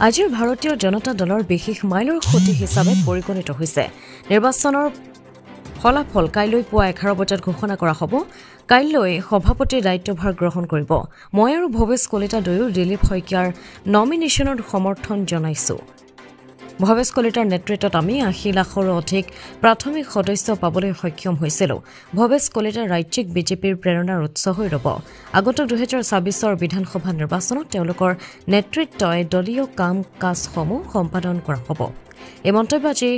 আজিৰ ভাৰতীয় জনতা দলৰ বিশেষ মাইলৰ খুঁটি হিচাপে পৰিগণিত হৈছে নিৰ্বাচনৰ ফলাফল কাইলৈ পুৱা 11 বজাত ঘোষণা কৰা হ'ব কাইলৈ সভাপতিৰ দায়িত্বভাৰ গ্ৰহণ কৰিব মই আৰু ভৱেশ কলিতা দুয়ো দিলীপ শইকীয়াৰ নমিনেশ্যনত সমৰ্থন জনাইছো ভৱেশ কলিতাৰ নেতৃত্বত আমি 80 লাখৰো অধিক প্ৰাথমিক সদস্য পাবলৈ সক্ষম হৈছিলো ভৱেশ কলিতাৰ ৰাজ্যিক বিজেপিৰ প্ৰেৰণাৰ উৎস হৈ ৰব আগন্তুক 2026ৰ বিধানসভা নিৰ্বাচনত তেওঁলোকৰ নেতৃত্বই দলীয় কাম কাজসমূহ সম্পাদন কৰা হ'ব এই মন্তব্য আজি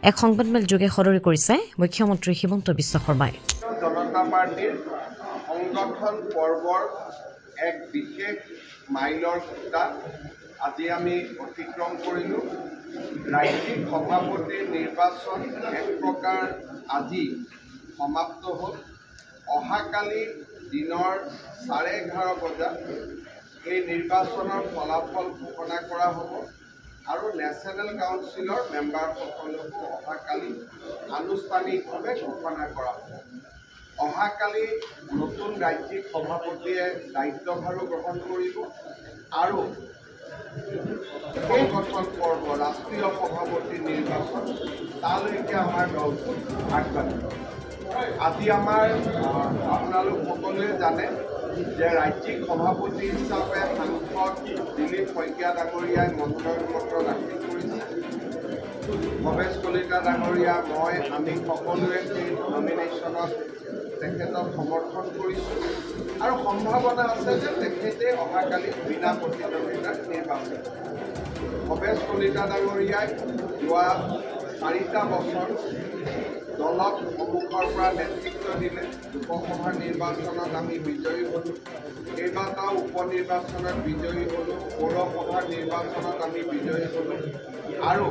এক সংবাদমেল যোগে সদৰি কৰিছে মুখ্যমন্ত্ৰী হিমন্ত বিশ্ব শৰ্মাই জনতা পাৰ্টিৰ সংগঠন পৰ্বৰ এক বিশেষ মাইলৰ খুঁটা আজি আমি অতিক্ৰম কৰিলোঁ ৰাজ্যিক সভাপতিৰ নিৰ্বাচন এক প্ৰকাৰ আজি সমাপ্ত হ'ল অহাকালি দিনৰ 11:30 বজাত এই নিৰ্বাচনৰ ফলাফল ঘোষণা কৰা হ'ব আৰু নেশ্যনেল কাউন্সিলৰ মেম্বাৰসকলকো অহাকালি আনুষ্ঠানিকভাৱে ঘোষণা কৰা হ'ব অহাকালি নতুন ৰাজ্যিক সভাপতিয়ে দায়িত্বভাৰো গ্ৰহণ কৰিব আৰু সংগঠন পৰ্ব ৰাষ্ট্ৰীয় সভাপতি নিৰ্বাচন তালৈকে আমাৰ দলটো আগবাঢ়িব আজি আমাৰ আপোনালোক সকলোৱে জানে যে ৰাজ্যিক সভাপতি হিচাপে সাংসদ দিলীপ শইকীয়া ডাঙৰীয়াই মনোনয়ন পত্ৰ দাখিল কৰিছে ভৱেশ কলিতা ডাঙৰীয়া মই আমি সকলোৱে সেই নমিনেশ্যনত তেখেতক সমৰ্থন কৰিছোঁ আৰু সম্ভাৱনা আছে যে তেখেতে অহাকালি বিনা প্ৰতিদ্বন্দ্বিতাত নিৰ্বাচিত ভৱেশ কলিতা ডাঙৰীয়াই যোৱা 4টা বছৰ দলক সন্মুখৰ পৰা নেতৃত্ব দিলে লোকসভা নিৰ্বাচনত আমি বিজয়ী হ'লোঁ কেইবাটাও উপ নিৰ্বাচনত বিজয়ী হ'লোঁ পৌৰসভাৰ নিৰ্বাচনত আমি বিজয়ী হ'লোঁ আৰু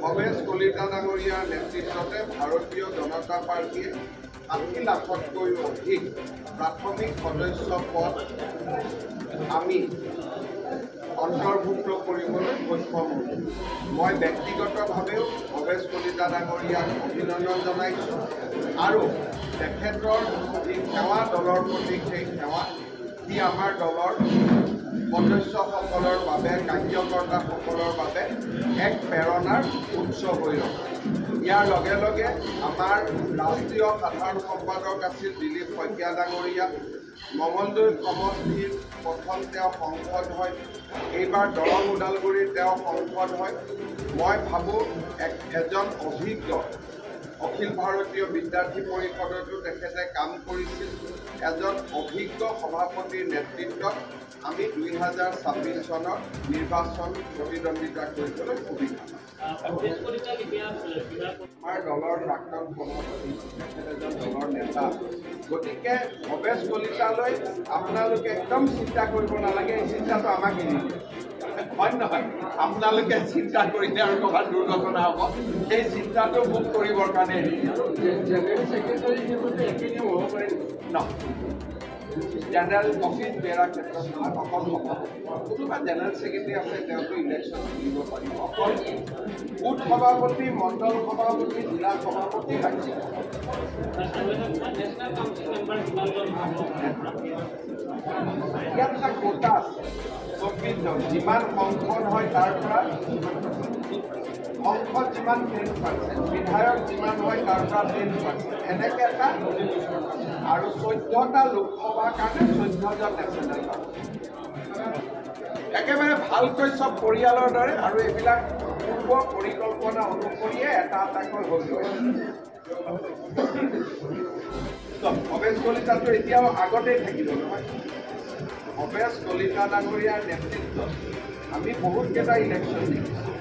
ভৱেশ কলিতা ডাঙৰীয়াৰ নেতৃত্বতে ভাৰতীয় জনতা পাৰ্টীয়ে 80 লাখতকৈ অধিক প্ৰাথমিক সদস্য পদ আমি অন্তৰ্ভুক্ত কৰিবলৈ সক্ষম হ'লোঁ মই ব্যক্তিগতভাৱেও ভৱেশ কলিতা ডাঙৰীয়াক অভিনন্দন জনাইছোঁ আৰু তেখেতৰ যি সেৱা দলৰ প্ৰতি সেই সেৱা যি আমাৰ দলৰ সদস্যসকলৰ বাবে কাৰ্যকৰ্তাসকলৰ বাবে এক প্ৰেৰণাৰ উৎস হৈ ৰ'ব ইয়াৰ লগে লগে আমাৰ ৰাষ্ট্ৰীয় সাধাৰণ সম্পাদক আছিল দিলীপ শইকীয়া ডাঙৰীয়া মঙলদৈ সমষ্টিৰ প্ৰথম তেওঁ সংসদ হয় এইবাৰ দৰং ওদালগুৰিৰ তেওঁ সংসদ হয় মই ভাবোঁ এজন অভিজ্ঞ অখিল ভাৰতীয় বিদ্যাৰ্থী পৰিষদতো তেখেতে কাম কৰিছিল এজন অভিজ্ঞ সভাপতিৰ নেতৃত্বত আমি 2026 চনত নিৰ্বাচন প্ৰতিদ্বন্দ্বিতা কৰিবলৈ সুবিধা আমাৰ দলৰ প্ৰাক্তন সভাপতি তেখেত এজন দলৰ নেতা গতিকে ভৱেশ কলিতালৈ আপোনালোকে একদম চিন্তা কৰিব নালাগে এই চিন্তাটো আমাক এৰি হয় নহয় আপোনালোকে চিন্তা কৰিলে আৰু ক'ৰবাত দুৰ্ঘটনা হ'ব সেই চিন্তাটো মোক কৰিবৰ কাৰণে জেনেৰেল ছেক্ৰেটাৰী একেদিন হ'ব পাৰে ন জেনেৰেল অফিচ বেৰাৰ ক্ষেত্ৰত অকল কোনোবা জেনেৰেল ছেক্ৰেটাৰী আছে তেওঁতো ইলেকশ্যন দিব পাৰিব অকল বুথ সভাপতি মণ্ডল সভাপতি জিলা সভাপতি ৰাজ্যিক ইয়াত এটা কোটা আছে 24 জন যিমান সংসদ হয় তাৰ পৰা সংসদ যিমান 10% বিধায়ক যিমান হয় তাৰ পৰা 10% এনেকৈ এটা আৰু 14টা লোকসভাৰ কাৰণে 14জন নেশ্যনেল একেবাৰে ভালকৈ চব পৰিয়ালৰ দৰে আৰু এইবিলাক পূৰ্ব পৰিকল্পনা অনুসৰিয়ে এটা এটাকৈ হৈ গৈ ভৱেশ কলিতাটো এতিয়াও আগতেই থাকিব নহয় ভৱেশ কলিতা ডাঙৰীয়াৰ নেতৃত্বত আমি বহুতকেইটা ইলেকশ্যন দেখিছোঁ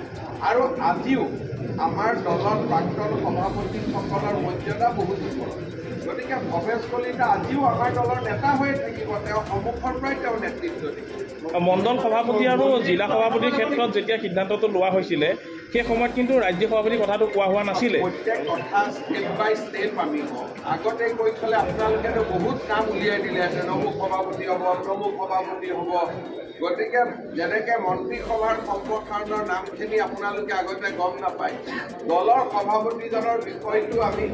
আৰু আজিও আমাৰ দলৰ প্ৰাক্তন সভাপতিসকলৰ মৰ্যাদা বহুত ওপৰত গতিকে ভৱেশ কলিতা আজিও আমাৰ দলৰ নেতা হৈয়ে থাকিব তেওঁ সন্মুখৰ পৰাই তেওঁ নেতৃত্ব দিব মণ্ডল সভাপতি আৰু জিলা সভাপতিৰ ক্ষেত্ৰত যেতিয়া সিদ্ধান্তটো লোৱা হৈছিলে সেই সময়ত কিন্তু ৰাজ্যিক সভাপতিৰ কথাটো কোৱা হোৱা নাছিলে প্ৰত্যেক কথা ষ্টেপ বাই ষ্টেপ আমি কওঁ আগতে কৈ থ'লে আপোনালোকেতো বহুত নাম উলিয়াই দিলেহেঁতেন অমুক সভাপতি হ'ব তমুক সভাপতি হ'ব গতিকে যেনেকৈ মন্ত্ৰীসভাৰ সম্প্ৰসাৰণৰ নামখিনি আপোনালোকে আগতে গম নাপায় দলৰ সভাপতিজনৰ বিষয়টো আমি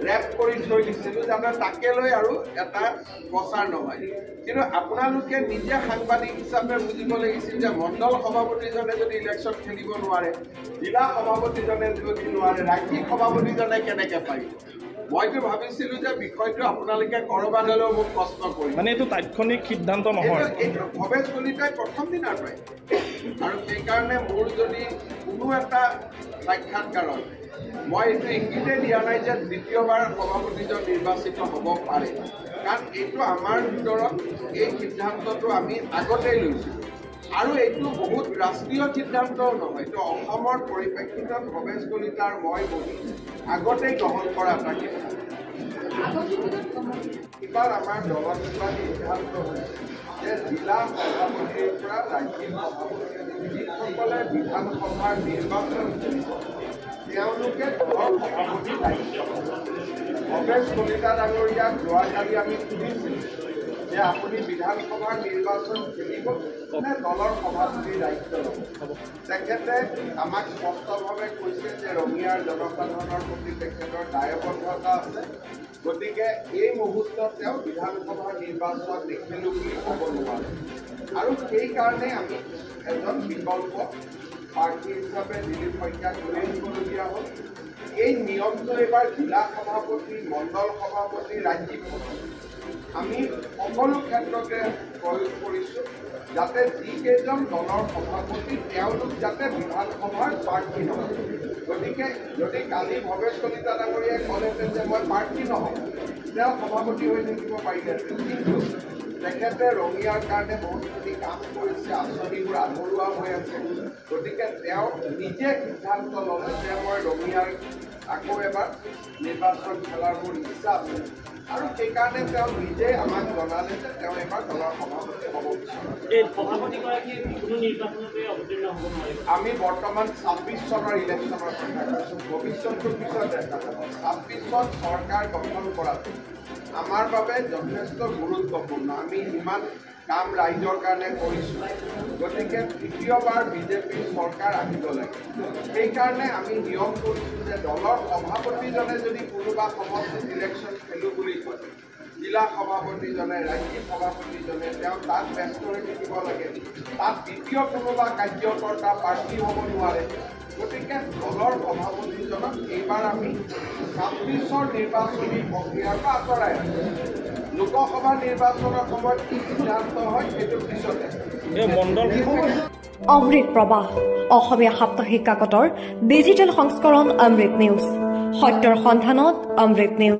ৰেপ কৰি থৈ দিছিলোঁ যাতে তাকে লৈ আৰু এটা প্ৰচাৰ নহয়। কিন্তু আপোনালোকে নিজে সাংবাদিক হিচাপে বুজিব লাগিছিল যে মণ্ডল সভাপতিজনে যদি ইলেকশ্যন খেলিব নোৱাৰে, জিলা সভাপতিজনে যদি নোৱাৰে, ৰাজ্যিক সভাপতিজনে কেনেকৈ পাৰিব? মইতো ভাবিছিলোঁ যে বিষয়টো আপোনালোকে ক'ৰবাত হ'লেও মোক প্ৰশ্ন কৰিব। মানে এইটো তাৎক্ষণিক সিদ্ধান্ত নহয়, এইটো ভৱেশ কলিতাই প্ৰথম দিনাৰ পৰাই। আৰু সেইকাৰণে মোৰ যদি কোনো এটা সাক্ষাৎকাৰত মই এইটো ইংগিতে দিয়া নাই যে দ্বিতীয়বাৰ সভাপতিজন নিৰ্বাচিত হ'ব পাৰে, কাৰণ এইটো আমাৰ ভিতৰত এই সিদ্ধান্তটো আমি আগতেই লৈছিলোঁ। আৰু এইটো বহুত ৰাষ্ট্ৰীয় সিদ্ধান্তও নহয়, এইটো অসমৰ পৰিপ্ৰেক্ষিতত ভৱেশ কলিতাৰ মই বহি আগতেই গ্ৰহণ কৰা এটা সিদ্ধান্ত। এইবাৰ আমাৰ দলত সিদ্ধান্ত হৈছে যে জিলা সভাপতিৰ পৰা ৰাজ্যিক সভাপতি যিসকলে বিধানসভাৰ নিৰ্বাচন কৰিব তেওঁলোকে দলৰ সভাপতি দায়িত্ব। ভৱেশ কলিতা ডাঙৰীয়াক যোৱাকালি আমি সুধিছিলোঁ যে আপুনি বিধানসভাৰ নিৰ্বাচন খেলিব নে দলৰ সভাপতিৰ দায়িত্ব ল'ব? তেখেতে আমাক স্পষ্টভাৱে কৈছে যে ৰঙিয়াৰ জনসাধাৰণৰ প্ৰতি তেখেতৰ দায়বদ্ধতা আছে, গতিকে এই মুহূৰ্তত তেওঁ বিধানসভাৰ নিৰ্বাচন নেখেলোঁ বুলি ক'ব নোৱাৰে। আৰু সেইকাৰণে আমি এজন বিকল্প প্ৰাৰ্থী হিচাপে দিলীপ শইকীয়াক লৈ আহিবলগীয়া হ'ল। এই নিয়মটো এইবাৰ জিলা সভাপতি, মণ্ডল সভাপতি, ৰাজ্যিক সভাপতি আমি সকলো ক্ষেত্ৰতে প্ৰয়োগ কৰিছোঁ যাতে যিকেইজন দলৰ সভাপতি তেওঁলোক যাতে বিধানসভাৰ প্ৰাৰ্থী নহয়। গতিকে যদি কালি ভৱেশ কলিতা ডাঙৰীয়াই ক'লেহেঁতেন যে মই প্ৰাৰ্থী নহওঁ, তেওঁ সভাপতি হৈ থাকিব পাৰিলেহেঁতেন। কিন্তু তেখেতে ৰঙিয়াৰ কাৰণে বহুতখিনি কাম কৰিছে, আঁচনিবোৰ আধৰুৱা হৈ আছে। গতিকে তেওঁ নিজে সিদ্ধান্ত ল'লে যে মই ৰঙিয়াৰ আকৌ এবাৰ নিৰ্বাচন খেলাৰ মোৰ ইচ্ছা আছে, আৰু সেইকাৰণে তেওঁ নিজে আমাক জনালে যে তেওঁ এবাৰ দলৰ সভাপতি হ'ব বিচাৰে। আমি বৰ্তমান ২৬ চনৰ ইলেকশ্যনৰ কথা কৈছোঁ, ভৱিষ্যতটোৰ পিছত দেখা যাব। ২৬ত চৰকাৰ গঠন কৰাটো আমাৰ বাবে যথেষ্ট গুৰুত্বপূৰ্ণ। আমি ইমান কাম ৰাইজৰ কাৰণে কৰিছোঁ, গতিকে তৃতীয়বাৰ বিজেপিৰ চৰকাৰ আহিব লাগে। সেইকাৰণে আমি নিয়ম কৰিছোঁ যে দলৰ সভাপতিজনে যদি কোনোবা সমষ্টিত ইলেকশ্যন খেলোঁ বুলি কয়, জিলা সভাপতিজনে, ৰাজ্যিক সভাপতিজনে তেওঁ তাত ব্যস্ত হৈ থাকিব লাগে। তাত দ্বিতীয় কোনোবা কাৰ্যকৰ্তা প্ৰাৰ্থী হ'ব নোৱাৰে। গতিকে দলৰ সভাপতিজনক এইবাৰ আমি ২৬ৰ নিৰ্বাচনী প্ৰক্ৰিয়াৰ পৰা আঁতৰাই আছোঁ। লোকসভা নিৰ্বাচনৰ সময়ত কি সিদ্ধান্ত হয় সেইটো পিছতে। অমৃত প্ৰবাহ অসমীয়া সাপ্তাহিক কাকতৰ ডিজিটেল সংস্কৰণ অমৃত নিউজ, সত্যৰ সন্ধানত অমৃত নিউজ।